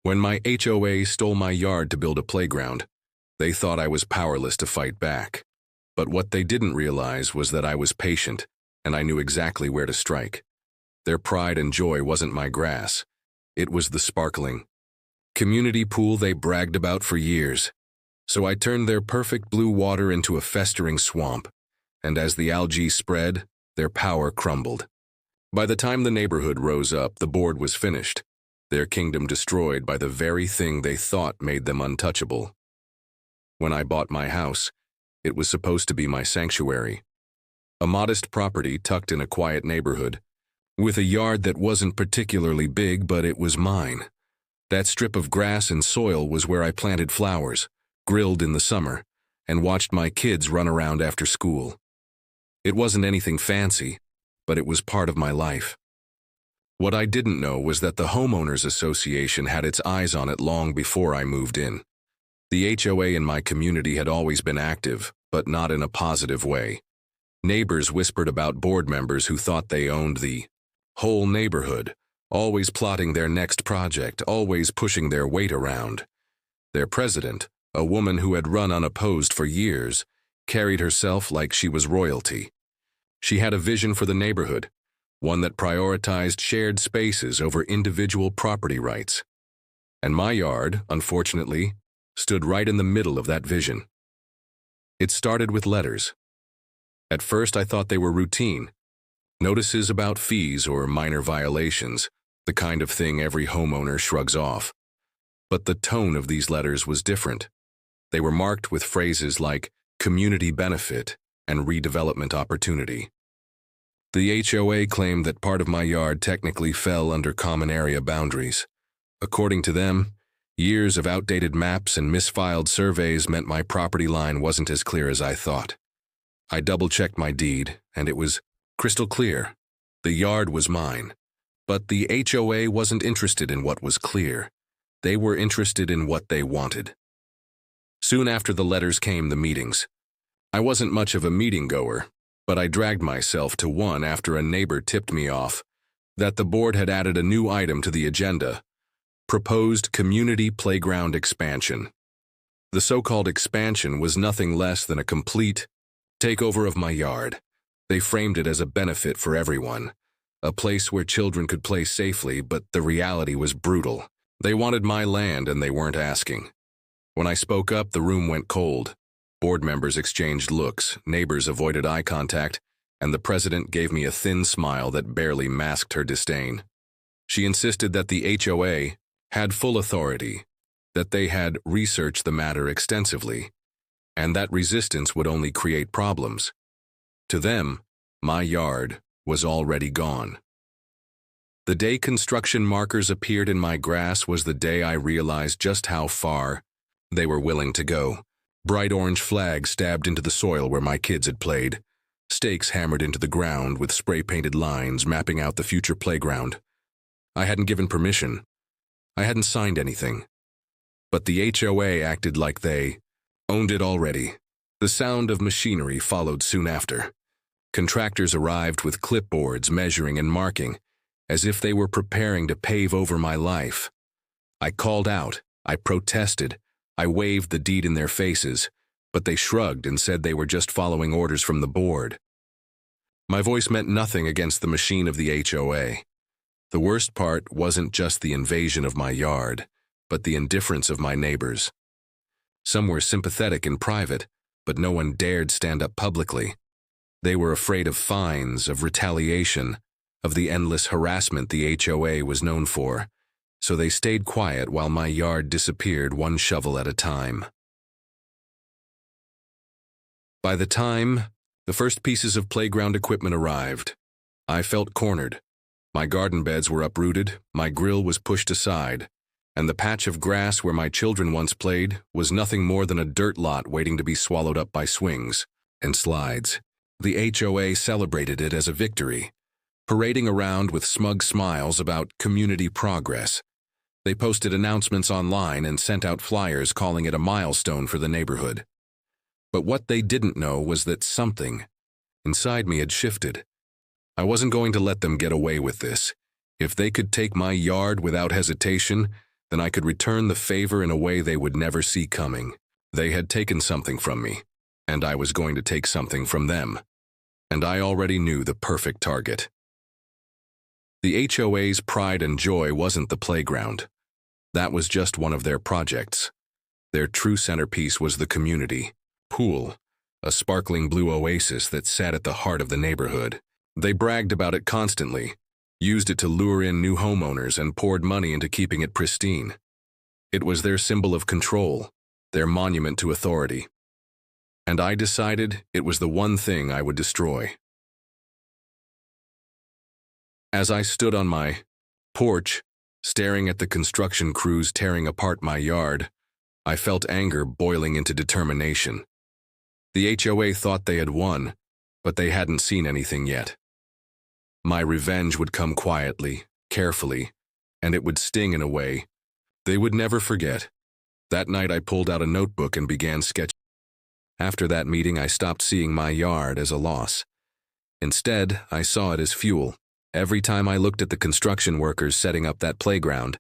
When my HOA stole my yard to build a playground, they thought I was powerless to fight back. But what they didn't realize was that I was patient, and I knew exactly where to strike. Their pride and joy wasn't my grass. It was the sparkling community pool they bragged about for years. So I turned their perfect blue water into a festering swamp, and as the algae spread, their power crumbled. By the time the neighborhood rose up, the board was finished, their kingdom destroyed by the very thing they thought made them untouchable. When I bought my house, it was supposed to be my sanctuary. A modest property tucked in a quiet neighborhood, with a yard that wasn't particularly big, but it was mine. That strip of grass and soil was where I planted flowers, grilled in the summer, and watched my kids run around after school. It wasn't anything fancy, but it was part of my life. What I didn't know was that the Homeowners Association had its eyes on it long before I moved in. The HOA in my community had always been active, but not in a positive way. Neighbors whispered about board members who thought they owned the whole neighborhood, always plotting their next project, always pushing their weight around. Their president, a woman who had run unopposed for years, carried herself like she was royalty. She had a vision for the neighborhood, one that prioritized shared spaces over individual property rights. And my yard, unfortunately, stood right in the middle of that vision. It started with letters. At first I thought they were routine, notices about fees or minor violations, the kind of thing every homeowner shrugs off. But the tone of these letters was different. They were marked with phrases like community benefit and redevelopment opportunity. The HOA claimed that part of my yard technically fell under common area boundaries. According to them, years of outdated maps and misfiled surveys meant my property line wasn't as clear as I thought. I double-checked my deed, and it was crystal clear. The yard was mine. But the HOA wasn't interested in what was clear. They were interested in what they wanted. Soon after the letters came the meetings. I wasn't much of a meeting-goer, but I dragged myself to one after a neighbor tipped me off that the board had added a new item to the agenda: proposed community playground expansion. The so-called expansion was nothing less than a complete takeover of my yard. They framed it as a benefit for everyone, a place where children could play safely, but the reality was brutal. They wanted my land and they weren't asking. When I spoke up, the room went cold. Board members exchanged looks, neighbors avoided eye contact, and the president gave me a thin smile that barely masked her disdain. She insisted that the HOA had full authority, that they had researched the matter extensively, and that resistance would only create problems. To them, my yard was already gone. The day construction markers appeared in my grass was the day I realized just how far they were willing to go. Bright orange flags stabbed into the soil where my kids had played, stakes hammered into the ground with spray-painted lines mapping out the future playground. I hadn't given permission. I hadn't signed anything. But the HOA acted like they owned it already. The sound of machinery followed soon after. Contractors arrived with clipboards measuring and marking, as if they were preparing to pave over my life. I called out, I protested, I waved the deed in their faces, but they shrugged and said they were just following orders from the board. My voice meant nothing against the machine of the HOA. The worst part wasn't just the invasion of my yard, but the indifference of my neighbors. Some were sympathetic in private, but no one dared stand up publicly. They were afraid of fines, of retaliation, of the endless harassment the HOA was known for, so they stayed quiet while my yard disappeared one shovel at a time. By the time the first pieces of playground equipment arrived, I felt cornered. My garden beds were uprooted, my grill was pushed aside, and the patch of grass where my children once played was nothing more than a dirt lot waiting to be swallowed up by swings and slides. The HOA celebrated it as a victory, parading around with smug smiles about community progress. They posted announcements online and sent out flyers calling it a milestone for the neighborhood. But what they didn't know was that something inside me had shifted. I wasn't going to let them get away with this. If they could take my yard without hesitation, then I could return the favor in a way they would never see coming. They had taken something from me, and I was going to take something from them. And I already knew the perfect target. The HOA's pride and joy wasn't the playground. That was just one of their projects. Their true centerpiece was the community pool, a sparkling blue oasis that sat at the heart of the neighborhood. They bragged about it constantly, used it to lure in new homeowners, and poured money into keeping it pristine. It was their symbol of control, their monument to authority. And I decided it was the one thing I would destroy. As I stood on my porch, staring at the construction crews tearing apart my yard, I felt anger boiling into determination. The HOA thought they had won, but they hadn't seen anything yet. My revenge would come quietly, carefully, and it would sting in a way they would never forget. That night I pulled out a notebook and began sketching. After that meeting, I stopped seeing my yard as a loss. Instead, I saw it as fuel. Every time I looked at the construction workers setting up that playground,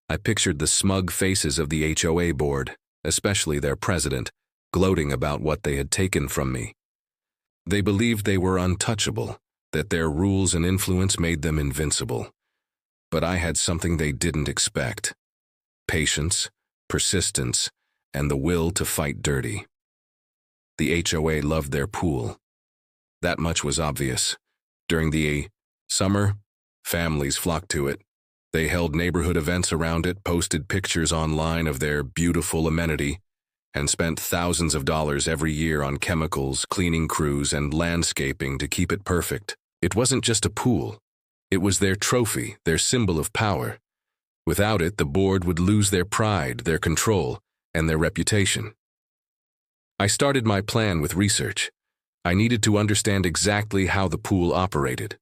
I pictured the smug faces of the HOA board, especially their president, gloating about what they had taken from me. They believed they were untouchable, that their rules and influence made them invincible. But I had something they didn't expect: patience, persistence, and the will to fight dirty. The HOA loved their pool. That much was obvious. During the summer, families flocked to it. They held neighborhood events around it, posted pictures online of their beautiful amenity, and spent thousands of dollars every year on chemicals, cleaning crews, and landscaping to keep it perfect. It wasn't just a pool. It was their trophy, their symbol of power. Without it, the board would lose their pride, their control, and their reputation. I started my plan with research. I needed to understand exactly how the pool operated.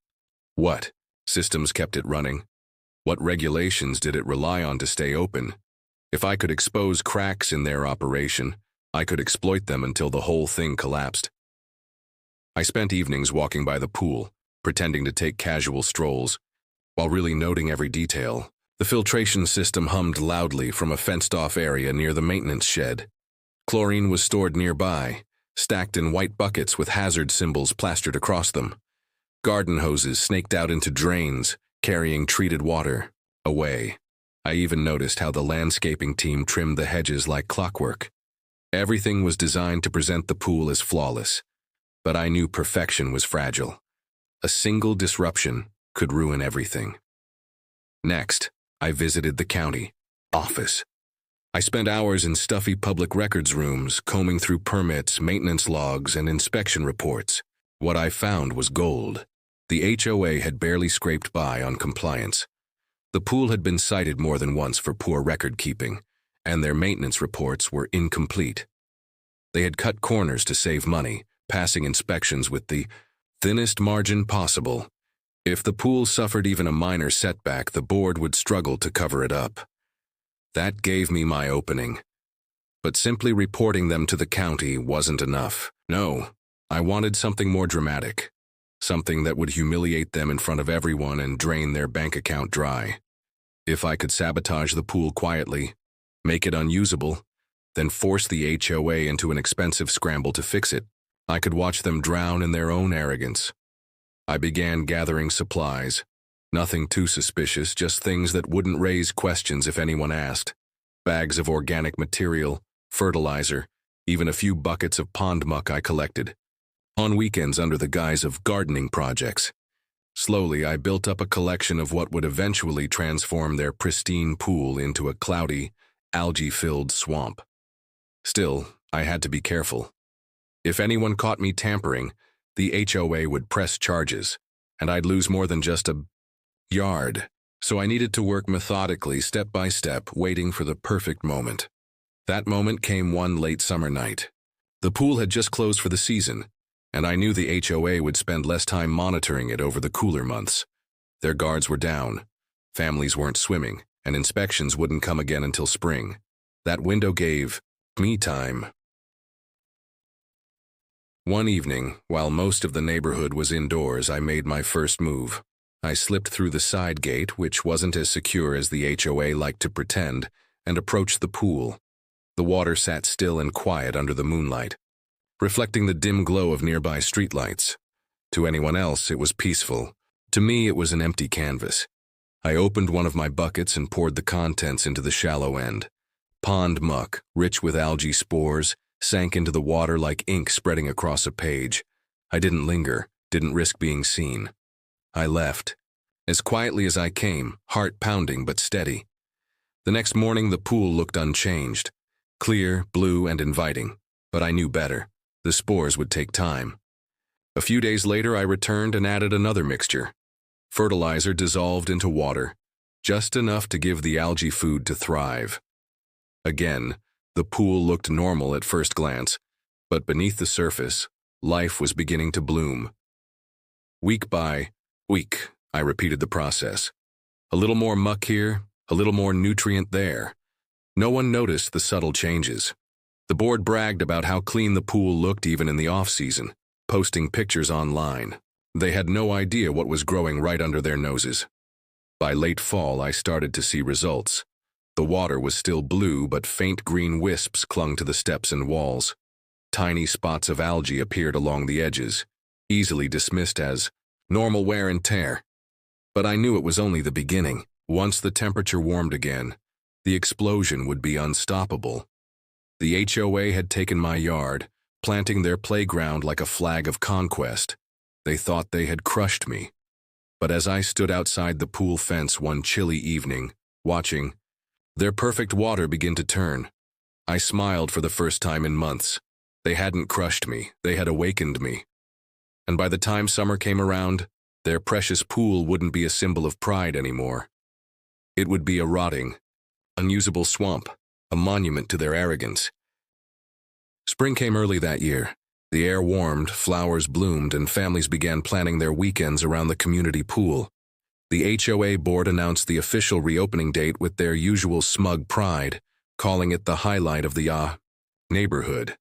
What systems kept it running? What regulations did it rely on to stay open? If I could expose cracks in their operation, I could exploit them until the whole thing collapsed. I spent evenings walking by the pool, pretending to take casual strolls, while really noting every detail. The filtration system hummed loudly from a fenced-off area near the maintenance shed. Chlorine was stored nearby, stacked in white buckets with hazard symbols plastered across them. Garden hoses snaked out into drains, carrying treated water away. I even noticed how the landscaping team trimmed the hedges like clockwork. Everything was designed to present the pool as flawless, but I knew perfection was fragile. A single disruption could ruin everything. Next, I visited the county office. I spent hours in stuffy public records rooms, combing through permits, maintenance logs, and inspection reports. What I found was gold. The HOA had barely scraped by on compliance. The pool had been cited more than once for poor record keeping, and their maintenance reports were incomplete. They had cut corners to save money, passing inspections with the thinnest margin possible. If the pool suffered even a minor setback, the board would struggle to cover it up. That gave me my opening. But simply reporting them to the county wasn't enough. No, I wanted something more dramatic. Something that would humiliate them in front of everyone and drain their bank account dry. If I could sabotage the pool quietly, make it unusable, then force the HOA into an expensive scramble to fix it, I could watch them drown in their own arrogance. I began gathering supplies. Nothing too suspicious, just things that wouldn't raise questions if anyone asked. Bags of organic material, fertilizer, even a few buckets of pond muck I collected. On weekends under the guise of gardening projects. Slowly, I built up a collection of what would eventually transform their pristine pool into a cloudy, algae-filled swamp. Still, I had to be careful. If anyone caught me tampering, the HOA would press charges, and I'd lose more than just a yard. So I needed to work methodically, step by step, waiting for the perfect moment. That moment came one late summer night. The pool had just closed for the season, and I knew the HOA would spend less time monitoring it over the cooler months. Their guards were down, families weren't swimming, and inspections wouldn't come again until spring. That window gave me time. One evening, while most of the neighborhood was indoors, I made my first move. I slipped through the side gate, which wasn't as secure as the HOA liked to pretend, and approached the pool. The water sat still and quiet under the moonlight, reflecting the dim glow of nearby streetlights. To anyone else, it was peaceful. To me, it was an empty canvas. I opened one of my buckets and poured the contents into the shallow end. Pond muck, rich with algae spores, sank into the water like ink spreading across a page. I didn't linger, didn't risk being seen. I left, as quietly as I came, heart pounding but steady. The next morning, the pool looked unchanged, clear, blue, and inviting, but I knew better. The spores would take time. A few days later, I returned and added another mixture. Fertilizer dissolved into water, just enough to give the algae food to thrive. Again, the pool looked normal at first glance, but beneath the surface, life was beginning to bloom. Week by week, I repeated the process. A little more muck here, a little more nutrient there. No one noticed the subtle changes. The board bragged about how clean the pool looked even in the off-season, posting pictures online. They had no idea what was growing right under their noses. By late fall, I started to see results. The water was still blue, but faint green wisps clung to the steps and walls. Tiny spots of algae appeared along the edges, easily dismissed as normal wear and tear. But I knew it was only the beginning. Once the temperature warmed again, the explosion would be unstoppable. The HOA had taken my yard, planting their playground like a flag of conquest. They thought they had crushed me. But as I stood outside the pool fence one chilly evening, watching their perfect water begin to turn, I smiled for the first time in months. They hadn't crushed me, they had awakened me. And by the time summer came around, their precious pool wouldn't be a symbol of pride anymore. It would be a rotting, unusable swamp, a monument to their arrogance. Spring came early that year. The air warmed, flowers bloomed, and families began planning their weekends around the community pool. The HOA board announced the official reopening date with their usual smug pride, calling it the highlight of the neighborhood.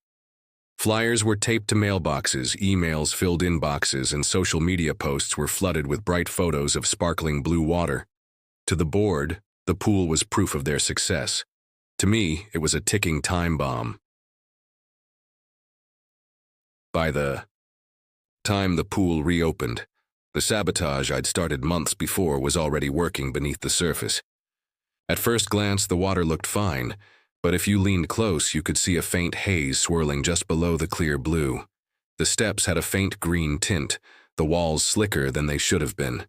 Flyers were taped to mailboxes, emails filled inboxes, and social media posts were flooded with bright photos of sparkling blue water. To the board, the pool was proof of their success. To me, it was a ticking time bomb. By the time the pool reopened, the sabotage I'd started months before was already working beneath the surface. At first glance, the water looked fine, but if you leaned close, you could see a faint haze swirling just below the clear blue. The steps had a faint green tint, the walls slicker than they should have been.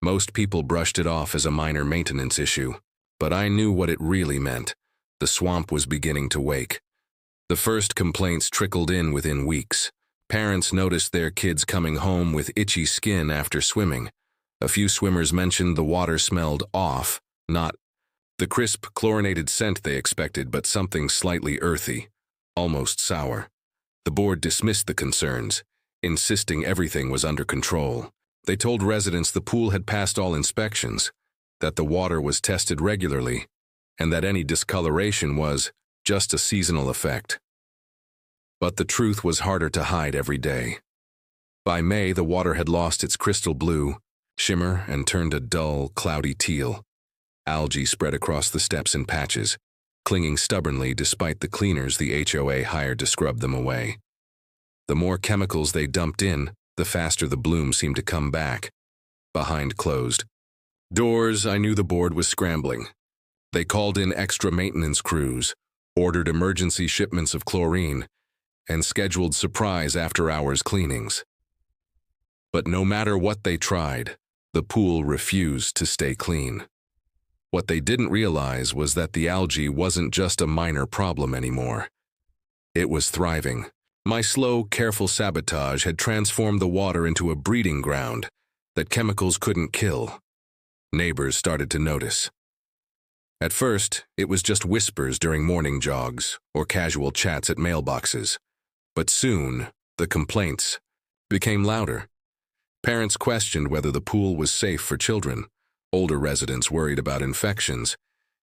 Most people brushed it off as a minor maintenance issue, but I knew what it really meant. The swamp was beginning to wake. The first complaints trickled in within weeks. Parents noticed their kids coming home with itchy skin after swimming. A few swimmers mentioned the water smelled off, not the crisp, chlorinated scent they expected, but something slightly earthy, almost sour. The board dismissed the concerns, insisting everything was under control. They told residents the pool had passed all inspections, that the water was tested regularly, and that any discoloration was just a seasonal effect. But the truth was harder to hide every day. By May, the water had lost its crystal blue shimmer and turned a dull, cloudy teal. Algae spread across the steps in patches, clinging stubbornly despite the cleaners the HOA hired to scrub them away. The more chemicals they dumped in, the faster the bloom seemed to come back. Behind closed doors, I knew the board was scrambling. They called in extra maintenance crews, ordered emergency shipments of chlorine, and scheduled surprise after-hours cleanings. But no matter what they tried, the pool refused to stay clean. What they didn't realize was that the algae wasn't just a minor problem anymore. It was thriving. My slow, careful sabotage had transformed the water into a breeding ground that chemicals couldn't kill. Neighbors started to notice. At first, it was just whispers during morning jogs or casual chats at mailboxes. But soon, the complaints became louder. Parents questioned whether the pool was safe for children. Older residents worried about infections,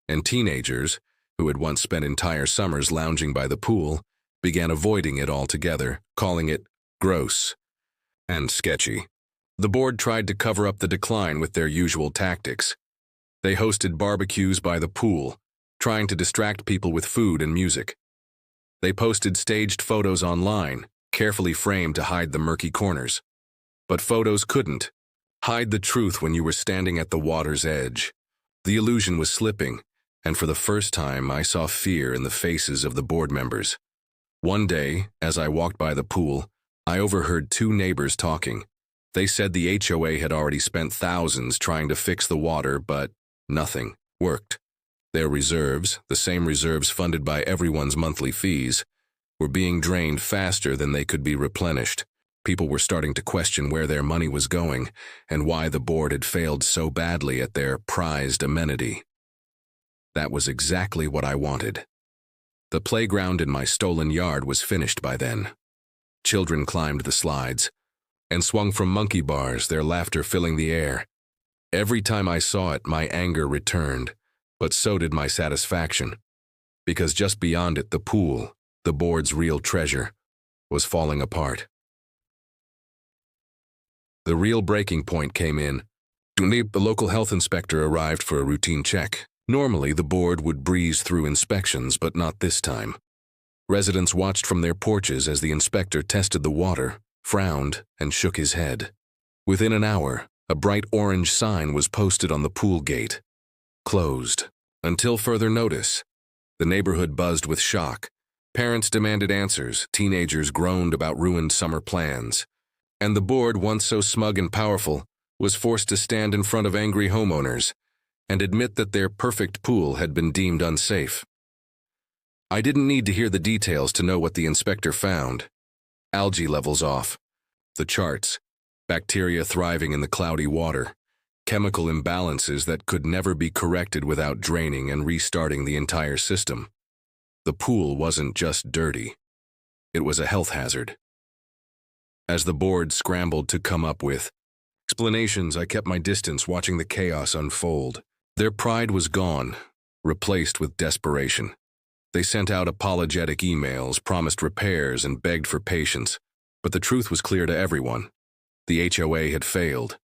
and teenagers, who had once spent entire summers lounging by the pool, began avoiding it altogether, calling it gross and sketchy. The board tried to cover up the decline with their usual tactics. They hosted barbecues by the pool, trying to distract people with food and music. They posted staged photos online, carefully framed to hide the murky corners. But photos couldn't hide the truth when you were standing at the water's edge. The illusion was slipping, and for the first time I saw fear in the faces of the board members. One day, as I walked by the pool, I overheard two neighbors talking. They said the HOA had already spent thousands trying to fix the water, but nothing worked. Their reserves, the same reserves funded by everyone's monthly fees, were being drained faster than they could be replenished. People were starting to question where their money was going and why the board had failed so badly at their prized amenity. That was exactly what I wanted. The playground in my stolen yard was finished by then. Children climbed the slides and swung from monkey bars, their laughter filling the air. Every time I saw it, my anger returned, but so did my satisfaction, because just beyond it, the pool, the board's real treasure, was falling apart. The real breaking point came in. The local health inspector arrived for a routine check. Normally, the board would breeze through inspections, but not this time. Residents watched from their porches as the inspector tested the water, frowned, and shook his head. Within an hour, a bright orange sign was posted on the pool gate. Closed. Until further notice. The neighborhood buzzed with shock. Parents demanded answers, teenagers groaned about ruined summer plans. And the board, once so smug and powerful, was forced to stand in front of angry homeowners and admit that their perfect pool had been deemed unsafe. I didn't need to hear the details to know what the inspector found. Algae levels off. The charts. Bacteria thriving in the cloudy water. Chemical imbalances that could never be corrected without draining and restarting the entire system. The pool wasn't just dirty. It was a health hazard. As the board scrambled to come up with explanations, I kept my distance, watching the chaos unfold. Their pride was gone, replaced with desperation. They sent out apologetic emails, promised repairs, and begged for patience. But the truth was clear to everyone. The HOA had failed.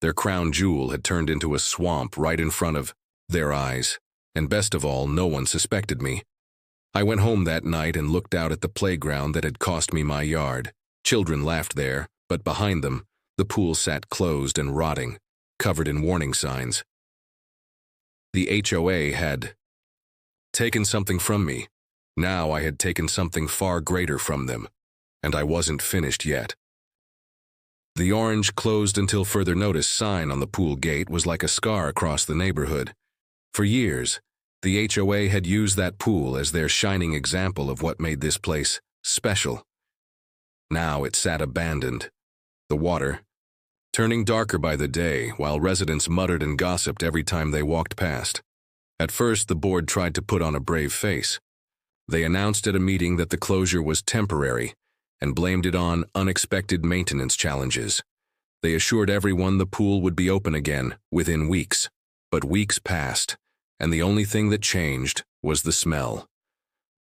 Their crown jewel had turned into a swamp right in front of their eyes. And best of all, no one suspected me. I went home that night and looked out at the playground that had cost me my yard. Children laughed there, but behind them, the pool sat closed and rotting, covered in warning signs. The HOA had taken something from me. Now I had taken something far greater from them, and I wasn't finished yet. The orange "closed until further notice" sign on the pool gate was like a scar across the neighborhood. For years, the HOA had used that pool as their shining example of what made this place special. Now it sat abandoned, the water turning darker by the day, while residents muttered and gossiped every time they walked past. At first, the board tried to put on a brave face. They announced at a meeting that the closure was temporary and blamed it on unexpected maintenance challenges. They assured everyone the pool would be open again within weeks. But weeks passed, and the only thing that changed was the smell.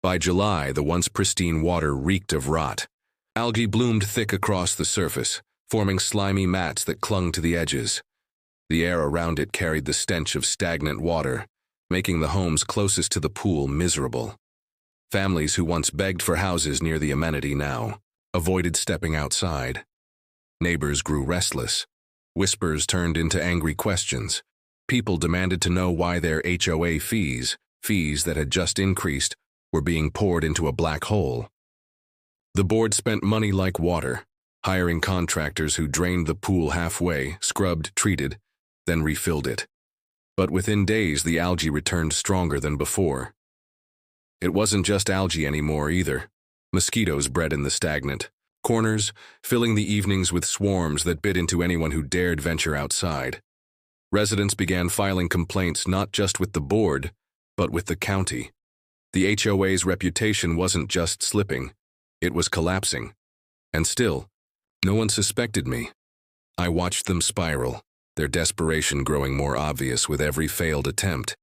By July, the once pristine water reeked of rot. Algae bloomed thick across the surface, forming slimy mats that clung to the edges. The air around it carried the stench of stagnant water, making the homes closest to the pool miserable. Families who once begged for houses near the amenity now avoided stepping outside. Neighbors grew restless. Whispers turned into angry questions. People demanded to know why their HOA fees that had just increased, were being poured into a black hole. The board spent money like water, hiring contractors who drained the pool halfway, scrubbed, treated, then refilled it. But within days, the algae returned stronger than before. It wasn't just algae anymore either. Mosquitoes bred in the stagnant corners, filling the evenings with swarms that bit into anyone who dared venture outside. Residents began filing complaints not just with the board, but with the county. The HOA's reputation wasn't just slipping, it was collapsing. And still, no one suspected me. I watched them spiral, their desperation growing more obvious with every failed attempt.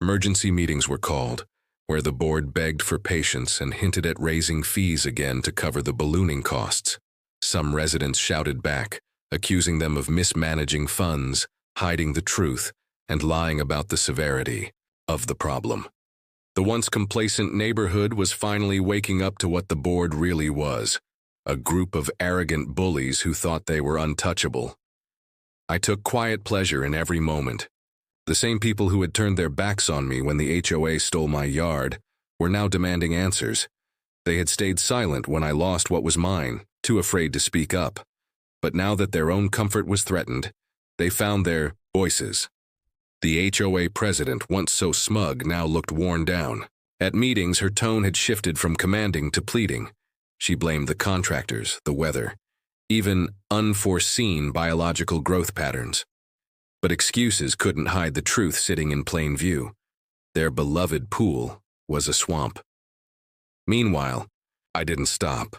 Emergency meetings were called, where the board begged for patience and hinted at raising fees again to cover the ballooning costs. Some residents shouted back, accusing them of mismanaging funds, hiding the truth, and lying about the severity of the problem. The once complacent neighborhood was finally waking up to what the board really was, a group of arrogant bullies who thought they were untouchable. I took quiet pleasure in every moment. The same people who had turned their backs on me when the HOA stole my yard were now demanding answers. They had stayed silent when I lost what was mine, too afraid to speak up. But now that their own comfort was threatened, they found their voices. The HOA president, once so smug, now looked worn down. At meetings, her tone had shifted from commanding to pleading. She blamed the contractors, the weather, even unforeseen biological growth patterns. But excuses couldn't hide the truth sitting in plain view. Their beloved pool was a swamp. Meanwhile, I didn't stop.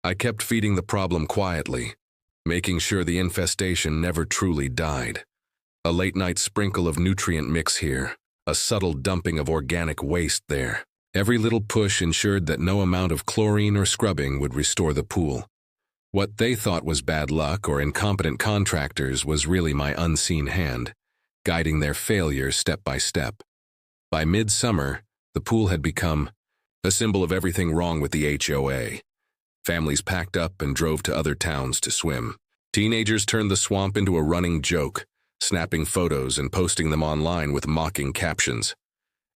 I kept feeding the problem quietly, making sure the infestation never truly died. A late-night sprinkle of nutrient mix here, a subtle dumping of organic waste there. Every little push ensured that no amount of chlorine or scrubbing would restore the pool. What they thought was bad luck or incompetent contractors was really my unseen hand, guiding their failure step by step. By midsummer, the pool had become a symbol of everything wrong with the HOA. Families packed up and drove to other towns to swim. Teenagers turned the swamp into a running joke, snapping photos and posting them online with mocking captions.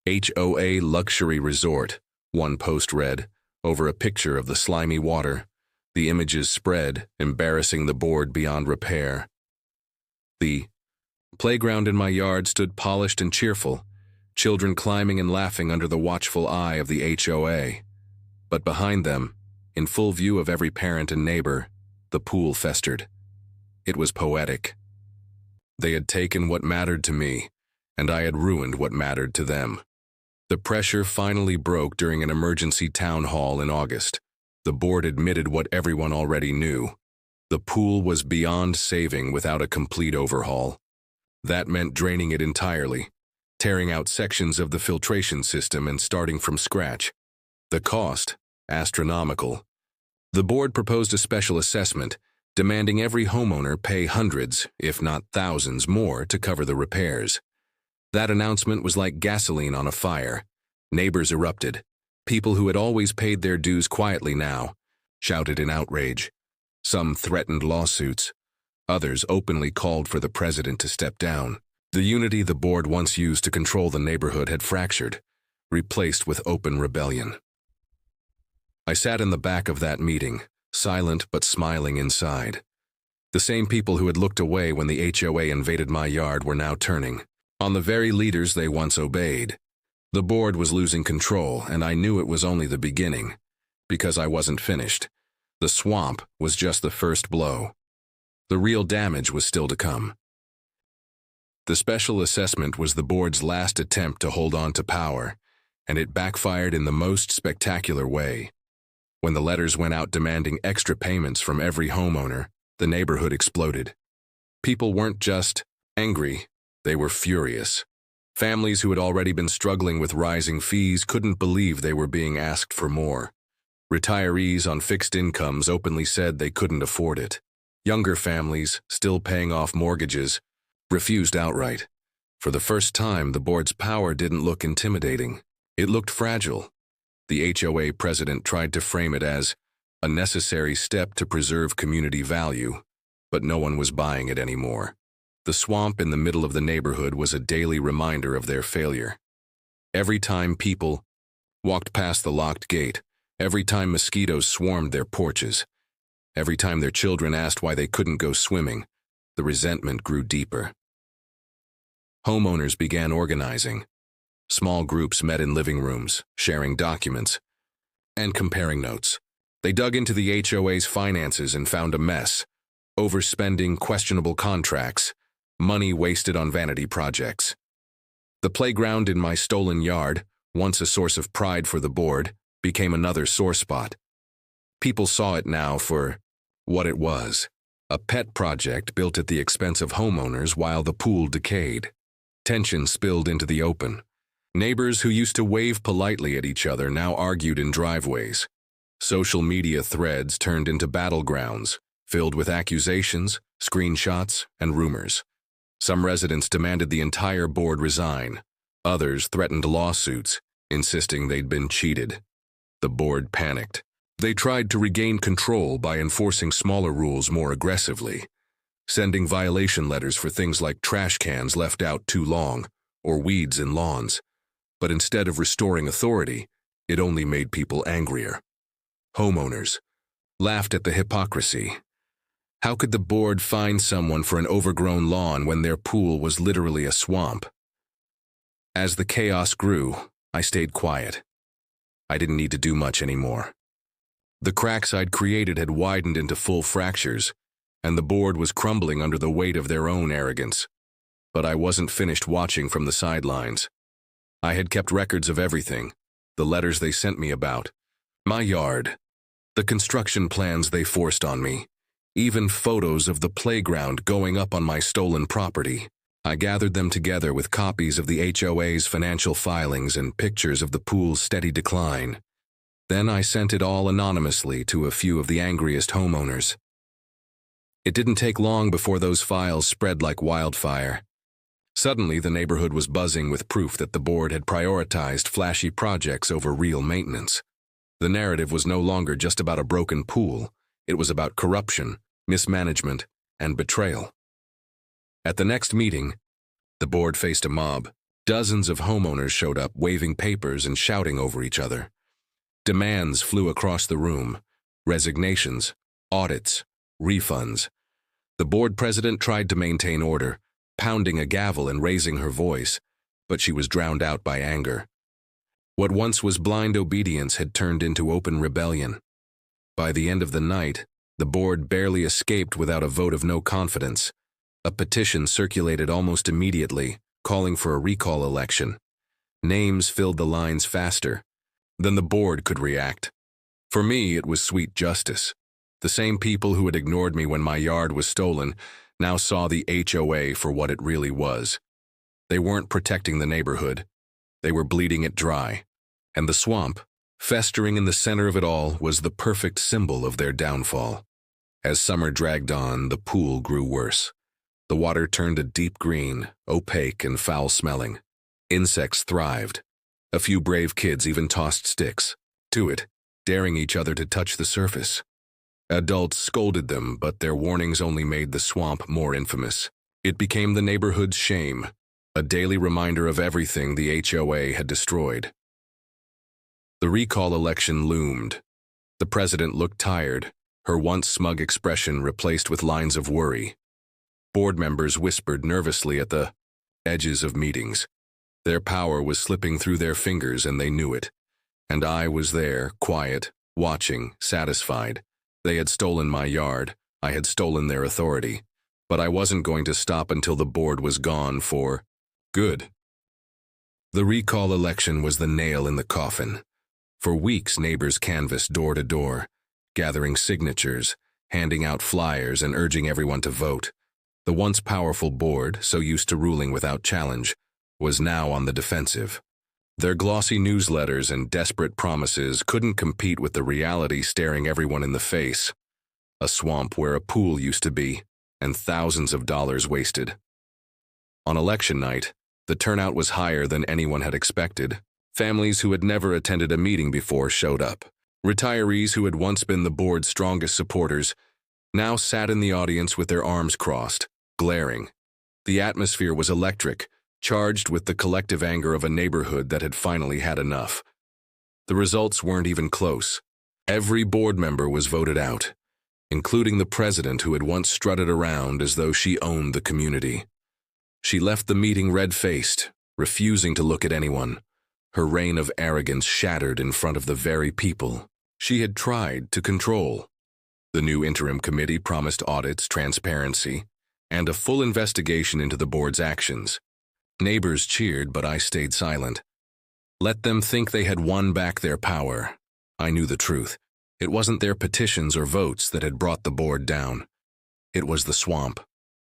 HOA Luxury Resort, one post read, over a picture of the slimy water. The images spread, embarrassing the board beyond repair. The playground in my yard stood polished and cheerful, children climbing and laughing under the watchful eye of the HOA. But behind them, in full view of every parent and neighbor, the pool festered. It was poetic. They had taken what mattered to me, and I had ruined what mattered to them. The pressure finally broke during an emergency town hall in August. The board admitted what everyone already knew. The pool was beyond saving without a complete overhaul. That meant draining it entirely, tearing out sections of the filtration system and starting from scratch. The cost, astronomical. The board proposed a special assessment, demanding every homeowner pay hundreds, if not thousands, more to cover the repairs. That announcement was like gasoline on a fire. Neighbors erupted. People who had always paid their dues quietly now shouted in outrage. Some threatened lawsuits. Others openly called for the president to step down. The unity the board once used to control the neighborhood had fractured, replaced with open rebellion. I sat in the back of that meeting, silent but smiling inside. The same people who had looked away when the HOA invaded my yard were now turning on the very leaders they once obeyed. The board was losing control, and I knew it was only the beginning, because I wasn't finished. The swamp was just the first blow. The real damage was still to come. The special assessment was the board's last attempt to hold on to power, and it backfired in the most spectacular way. When the letters went out demanding extra payments from every homeowner, the neighborhood exploded. People weren't just angry, they were furious. Families who had already been struggling with rising fees couldn't believe they were being asked for more. Retirees on fixed incomes openly said they couldn't afford it. Younger families, still paying off mortgages, refused outright. For the first time, the board's power didn't look intimidating. It looked fragile. The HOA president tried to frame it as a necessary step to preserve community value, but no one was buying it anymore. The swamp in the middle of the neighborhood was a daily reminder of their failure. Every time people walked past the locked gate, every time mosquitoes swarmed their porches, every time their children asked why they couldn't go swimming, the resentment grew deeper. Homeowners began organizing. Small groups met in living rooms, sharing documents and comparing notes. They dug into the HOA's finances and found a mess: overspending, questionable contracts, money wasted on vanity projects. The playground in my stolen yard, once a source of pride for the board, became another sore spot. People saw it now for what it was: a pet project built at the expense of homeowners while the pool decayed. Tension spilled into the open. Neighbors who used to wave politely at each other now argued in driveways. Social media threads turned into battlegrounds, filled with accusations, screenshots, and rumors. Some residents demanded the entire board resign. Others threatened lawsuits, insisting they'd been cheated. The board panicked. They tried to regain control by enforcing smaller rules more aggressively, sending violation letters for things like trash cans left out too long or weeds in lawns. But instead of restoring authority, it only made people angrier. Homeowners laughed at the hypocrisy. How could the board fine someone for an overgrown lawn when their pool was literally a swamp? As the chaos grew, I stayed quiet. I didn't need to do much anymore. The cracks I'd created had widened into full fractures, and the board was crumbling under the weight of their own arrogance. But I wasn't finished watching from the sidelines. I had kept records of everything, the letters they sent me about, my yard, the construction plans they forced on me, even photos of the playground going up on my stolen property. I gathered them together with copies of the HOA's financial filings and pictures of the pool's steady decline. Then I sent it all anonymously to a few of the angriest homeowners. It didn't take long before those files spread like wildfire. Suddenly, the neighborhood was buzzing with proof that the board had prioritized flashy projects over real maintenance. The narrative was no longer just about a broken pool. It was about corruption, mismanagement, and betrayal. At the next meeting, the board faced a mob. Dozens of homeowners showed up, waving papers and shouting over each other. Demands flew across the room: resignations, audits, refunds. The board president tried to maintain order, pounding a gavel and raising her voice, but she was drowned out by anger. What once was blind obedience had turned into open rebellion. By the end of the night, the board barely escaped without a vote of no confidence. A petition circulated almost immediately, calling for a recall election. Names filled the lines faster than the board could react. For me, it was sweet justice. The same people who had ignored me when my yard was stolen now saw the HOA for what it really was. They weren't protecting the neighborhood. They were bleeding it dry. And the swamp, festering in the center of it all, was the perfect symbol of their downfall. As summer dragged on, the pool grew worse. The water turned a deep green, opaque and foul-smelling. Insects thrived. A few brave kids even tossed sticks to it, daring each other to touch the surface. Adults scolded them, but their warnings only made the swamp more infamous. It became the neighborhood's shame, a daily reminder of everything the HOA had destroyed. The recall election loomed. The president looked tired, her once smug expression replaced with lines of worry. Board members whispered nervously at the edges of meetings. Their power was slipping through their fingers and they knew it. And I was there, quiet, watching, satisfied. They had stolen my yard. I had stolen their authority. But I wasn't going to stop until the board was gone for good. The recall election was the nail in the coffin. For weeks, neighbors canvassed door to door, gathering signatures, handing out flyers, and urging everyone to vote. The once powerful board, so used to ruling without challenge, was now on the defensive. Their glossy newsletters and desperate promises couldn't compete with the reality staring everyone in the face. A swamp where a pool used to be, and thousands of dollars wasted. On election night, the turnout was higher than anyone had expected. Families who had never attended a meeting before showed up. Retirees who had once been the board's strongest supporters now sat in the audience with their arms crossed, glaring. The atmosphere was electric, charged with the collective anger of a neighborhood that had finally had enough. The results weren't even close. Every board member was voted out, including the president who had once strutted around as though she owned the community. She left the meeting red-faced, refusing to look at anyone. Her reign of arrogance shattered in front of the very people she had tried to control. The new interim committee promised audits, transparency, and a full investigation into the board's actions. Neighbors cheered, but I stayed silent. Let them think they had won back their power. I knew the truth. It wasn't their petitions or votes that had brought the board down. It was the swamp.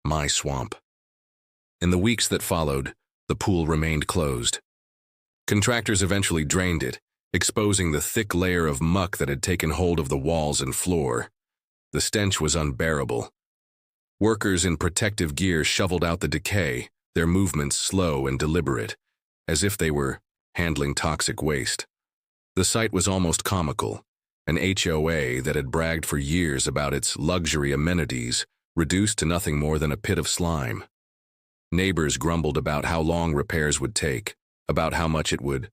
My swamp. In the weeks that followed, the pool remained closed. Contractors eventually drained it, exposing the thick layer of muck that had taken hold of the walls and floor. The stench was unbearable. Workers in protective gear shoveled out the decay, their movements slow and deliberate, as if they were handling toxic waste. The sight was almost comical. An HOA that had bragged for years about its luxury amenities reduced to nothing more than a pit of slime. Neighbors grumbled about how long repairs would take, about how much it would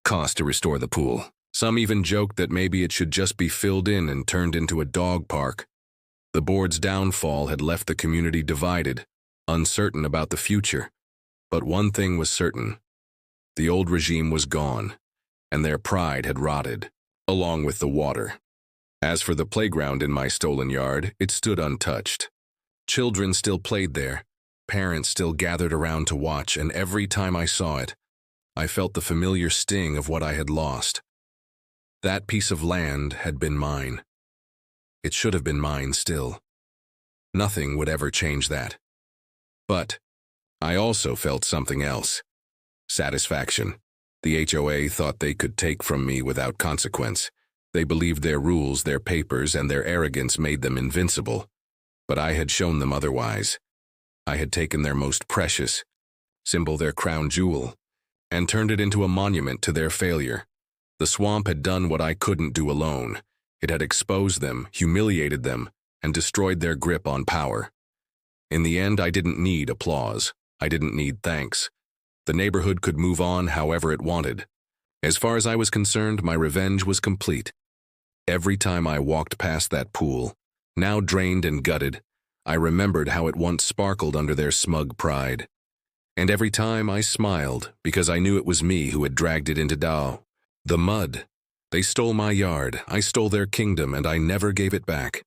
cost to restore the pool. Some even joked that maybe it should just be filled in and turned into a dog park. The board's downfall had left the community divided, uncertain about the future. But one thing was certain. The old regime was gone, and their pride had rotted, along with the water. As for the playground in my stolen yard, it stood untouched. Children still played there, parents still gathered around to watch, and every time I saw it, I felt the familiar sting of what I had lost. That piece of land had been mine. It should have been mine still. Nothing would ever change that. But I also felt something else. Satisfaction. The HOA thought they could take from me without consequence. They believed their rules, their papers, and their arrogance made them invincible. But I had shown them otherwise. I had taken their most precious symbol, their crown jewel, and turned it into a monument to their failure. The swamp had done what I couldn't do alone. It had exposed them, humiliated them, and destroyed their grip on power. In the end, I didn't need applause. I didn't need thanks. The neighborhood could move on however it wanted. As far as I was concerned, my revenge was complete. Every time I walked past that pool, now drained and gutted, I remembered how it once sparkled under their smug pride. And every time I smiled because I knew it was me who had dragged it into the mud. They stole my yard, I stole their kingdom, and I never gave it back.